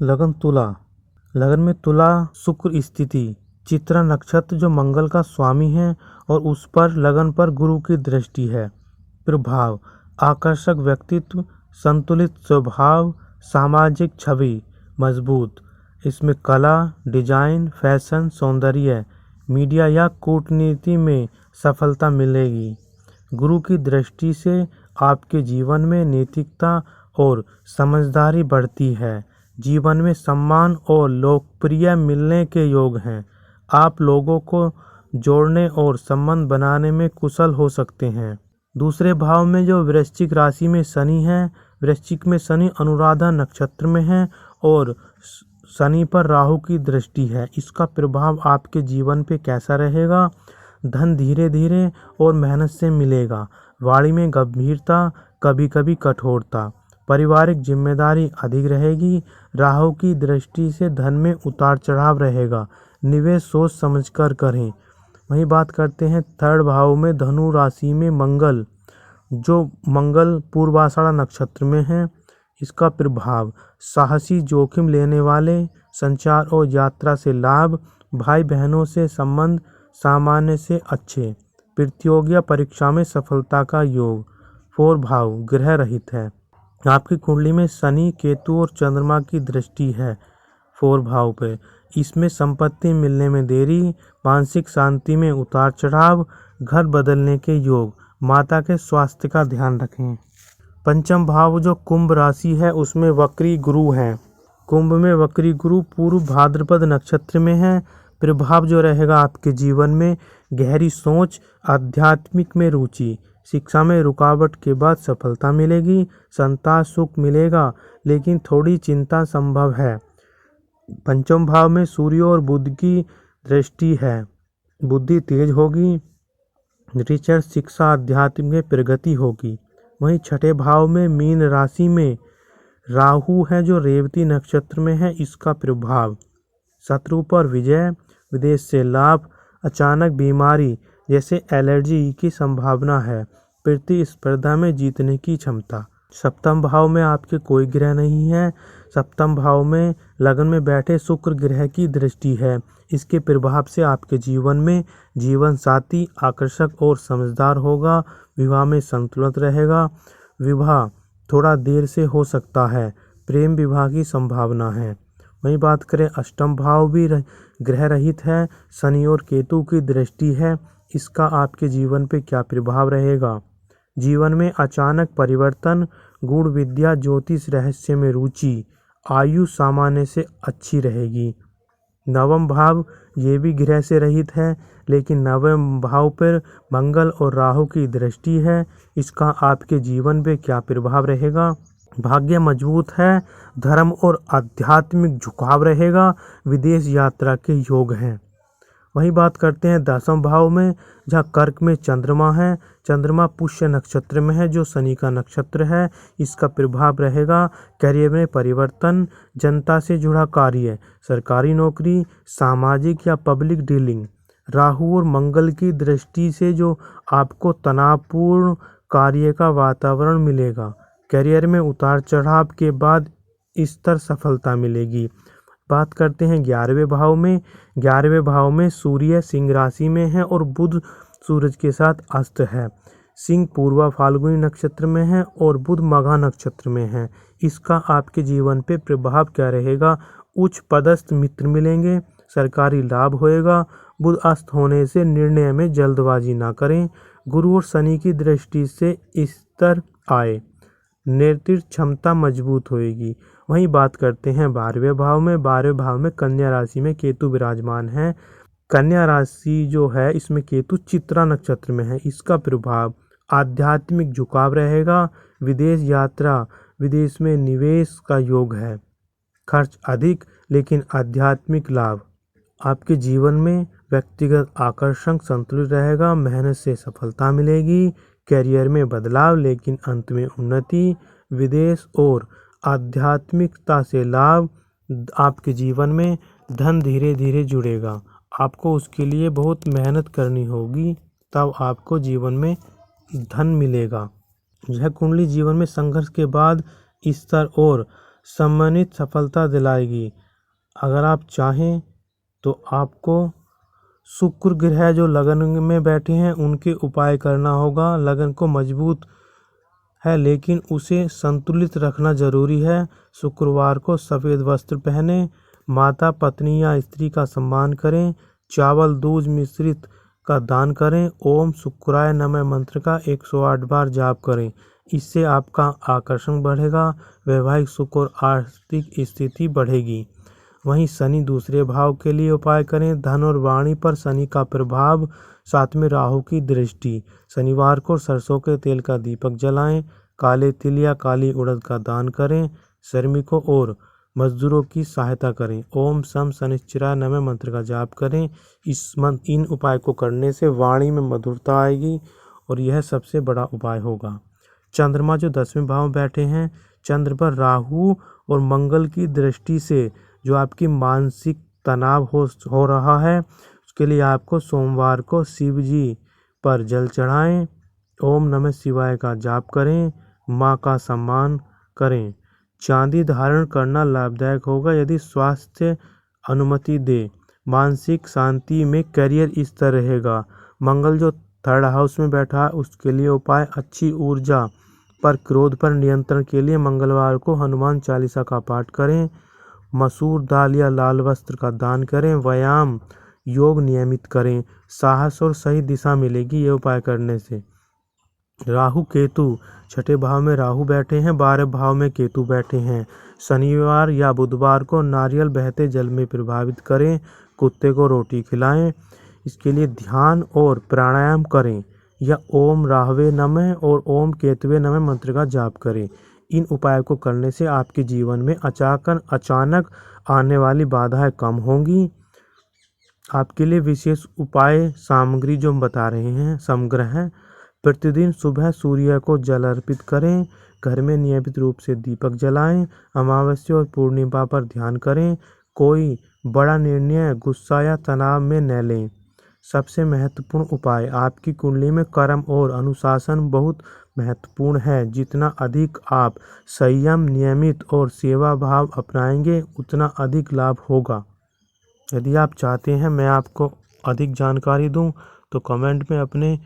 लगन तुला। लगन में तुला शुक्र स्थिति, चित्रा नक्षत्र जो मंगल का स्वामी है और उस पर लगन पर गुरु की दृष्टि है। प्रभाव, आकर्षक व्यक्तित्व, संतुलित स्वभाव, सामाजिक छवि मजबूत। इसमें कला, डिजाइन, फैशन, सौंदर्य, मीडिया या कूटनीति में सफलता मिलेगी। गुरु की दृष्टि से आपके जीवन में नैतिकता और समझदारी बढ़ती है। जीवन में सम्मान और लोकप्रिय मिलने के योग हैं। आप लोगों को जोड़ने और संबंध बनाने में कुशल हो सकते हैं। दूसरे भाव में जो वृश्चिक राशि में शनि है, वृश्चिक में शनि अनुराधा नक्षत्र में है और शनि पर राहु की दृष्टि है। इसका प्रभाव आपके जीवन पे कैसा रहेगा? धन धीरे धीरे और मेहनत से मिलेगा। वाणी में गंभीरता, कभी कभी कठोरता। पारिवारिक जिम्मेदारी अधिक रहेगी। राहु की दृष्टि से धन में उतार चढ़ाव रहेगा। निवेश सोच समझकर करें। वही बात करते हैं थर्ड भाव में धनु राशि में मंगल, जो मंगल पूर्वाषाढ़ा नक्षत्र में है। इसका प्रभाव, साहसी जोखिम लेने वाले, संचार और यात्रा से लाभ, भाई बहनों से संबंध सामान्य से अच्छे, प्रतियोगिता परीक्षा में सफलता का योग। फोर भाव ग्रह रहित है। आपकी कुंडली में शनि, केतु और चंद्रमा की दृष्टि है फोर भाव पे। इसमें संपत्ति मिलने में देरी, मानसिक शांति में उतार चढ़ाव, घर बदलने के योग। माता के स्वास्थ्य का ध्यान रखें। पंचम भाव जो कुंभ राशि है उसमें वक्री गुरु है। कुंभ में वक्री गुरु पूर्व भाद्रपद नक्षत्र में है। प्रभाव जो रहेगा आपके जीवन में गहरी सोच, आध्यात्मिक में रुचि, शिक्षा में रुकावट के बाद सफलता मिलेगी, संतान सुख मिलेगा लेकिन थोड़ी चिंता संभव है। पंचम भाव में सूर्य और बुध की दृष्टि है। बुद्धि तेज होगी, रिसर्च, शिक्षा, आध्यात्म में प्रगति होगी। वहीं छठे भाव में मीन राशि में राहु है जो रेवती नक्षत्र में है। इसका प्रभाव, शत्रु पर विजय, विदेश से लाभ, अचानक बीमारी जैसे एलर्जी की संभावना है, प्रतिस्पर्धा में जीतने की क्षमता। सप्तम भाव में आपके कोई ग्रह नहीं है। सप्तम भाव में लगन में बैठे शुक्र ग्रह की दृष्टि है। इसके प्रभाव से आपके जीवन में जीवन साथी आकर्षक और समझदार होगा। विवाह में संतुलन रहेगा। विवाह थोड़ा देर से हो सकता है। प्रेम विवाह की संभावना है। वहीं बात करें अष्टम भाव भी ग्रह रहित है। शनि और केतु की दृष्टि है। इसका आपके जीवन पे क्या प्रभाव रहेगा? जीवन में अचानक परिवर्तन, गूढ़ विद्या, ज्योतिष, रहस्य में रुचि, आयु सामान्य से अच्छी रहेगी। नवम भाव ये भी ग्रह से रहित है लेकिन नवम भाव पर मंगल और राहु की दृष्टि है। इसका आपके जीवन पे क्या प्रभाव रहेगा? भाग्य मजबूत है। धर्म और आध्यात्मिक झुकाव रहेगा। विदेश यात्रा के योग हैं। वही बात करते हैं दसम भाव में, जहाँ कर्क में चंद्रमा है। चंद्रमा पुष्य नक्षत्र में है जो शनि का नक्षत्र है। इसका प्रभाव रहेगा करियर में परिवर्तन, जनता से जुड़ा कार्य, सरकारी नौकरी, सामाजिक या पब्लिक डीलिंग। राहु और मंगल की दृष्टि से जो आपको तनावपूर्ण कार्य का वातावरण मिलेगा। करियर में उतार चढ़ाव के बाद स्तर सफलता मिलेगी। बात करते हैं 11वें भाव में। 11वें भाव में सूर्य सिंह राशि में है और बुध सूरज के साथ अस्त है। सिंह पूर्वा फाल्गुनी नक्षत्र में है और बुध मघा नक्षत्र में है। इसका आपके जीवन पे प्रभाव क्या रहेगा? उच्च पदस्थ मित्र मिलेंगे, सरकारी लाभ होएगा। बुध अस्त होने से निर्णय में जल्दबाजी ना करें। गुरु और शनि की दृष्टि से स्तर आए, नेतृत्व क्षमता मजबूत होएगी। वहीं बात करते हैं 12वें भाव में। 12वें भाव में कन्या राशि में केतु विराजमान है। कन्या राशि जो है इसमें केतु चित्रा नक्षत्र में है। इसका प्रभाव आध्यात्मिक झुकाव रहेगा। विदेश यात्रा, विदेश में निवेश का योग है। खर्च अधिक लेकिन आध्यात्मिक लाभ। आपके जीवन में व्यक्तिगत आकर्षण संतुलित रहेगा। मेहनत से सफलता मिलेगी। करियर में बदलाव लेकिन अंत में उन्नति। विदेश और आध्यात्मिकता से लाभ। आपके जीवन में धन धीरे धीरे जुड़ेगा। आपको उसके लिए बहुत मेहनत करनी होगी, तब आपको जीवन में धन मिलेगा। यह कुंडली जीवन में संघर्ष के बाद स्तर और सम्मानित सफलता दिलाएगी। अगर आप चाहें तो आपको शुक्र ग्रह जो लगन में बैठे हैं उनके उपाय करना होगा। लगन को मजबूत है लेकिन उसे संतुलित रखना जरूरी है। शुक्रवार को सफ़ेद वस्त्र पहने, माता, पत्नी या स्त्री का सम्मान करें, चावल दूध मिश्रित का दान करें, ओम शुक्राय नमः मंत्र का 108 बार जाप करें। इससे आपका आकर्षण बढ़ेगा, वैवाहिक सुख और आर्थिक स्थिति बढ़ेगी। वहीं शनि दूसरे भाव के लिए उपाय करें। धन और वाणी पर शनि का प्रभाव, साथ में राहु की दृष्टि। शनिवार को सरसों के तेल का दीपक जलाएं, काले तिल या काली उड़द का दान करें, श्रमिकों और मजदूरों की सहायता करें। ओम शम शनिश्चराय नमः मंत्र का जाप करें। इन उपाय को करने से वाणी में मधुरता आएगी और यह सबसे बड़ा उपाय होगा। चंद्रमा जो 10वें भाव में बैठे हैं, चंद्र पर राहु और मंगल की दृष्टि से जो आपकी मानसिक तनाव हो रहा है, उसके लिए आपको सोमवार को शिव जी पर जल चढ़ाएं, ओम नमः शिवाय का जाप करें, माँ का सम्मान करें। चांदी धारण करना लाभदायक होगा यदि स्वास्थ्य अनुमति दे। मानसिक शांति में करियर स्तर रहेगा। मंगल जो 3rd हाउस में बैठा है उसके लिए उपाय, अच्छी ऊर्जा पर क्रोध पर नियंत्रण के लिए मंगलवार को हनुमान चालीसा का पाठ करें, मसूर दाल या लाल वस्त्र का दान करें, व्यायाम योग नियमित करें। साहस और सही दिशा मिलेगी ये उपाय करने से। राहु केतु 6ठे भाव में राहु बैठे हैं, 12 भाव में केतु बैठे हैं। शनिवार या बुधवार को नारियल बहते जल में प्रभावित करें, कुत्ते को रोटी खिलाएं। इसके लिए ध्यान और प्राणायाम करें या ओम राहवे नमः और ओम केतवे नमः मंत्र का जाप करें। इन उपायों को करने से आपके जीवन में अचानक आने वाली बाधाएं कम होंगी। आपके लिए विशेष उपाय सामग्री जो हम बता रहे हैं समग्र है। प्रतिदिन सुबह सूर्य को जल अर्पित करें, घर में नियमित रूप से दीपक जलाएं, अमावस्या और पूर्णिमा पर ध्यान करें। कोई बड़ा निर्णय गुस्सा या तनाव में न लें। सबसे महत्वपूर्ण उपाय, आपकी कुंडली में कर्म और अनुशासन बहुत महत्वपूर्ण है। जितना अधिक आप संयम, नियमित और सेवा भाव अपनाएंगे उतना अधिक लाभ होगा। यदि आप चाहते हैं मैं आपको अधिक जानकारी दूं तो कमेंट में अपने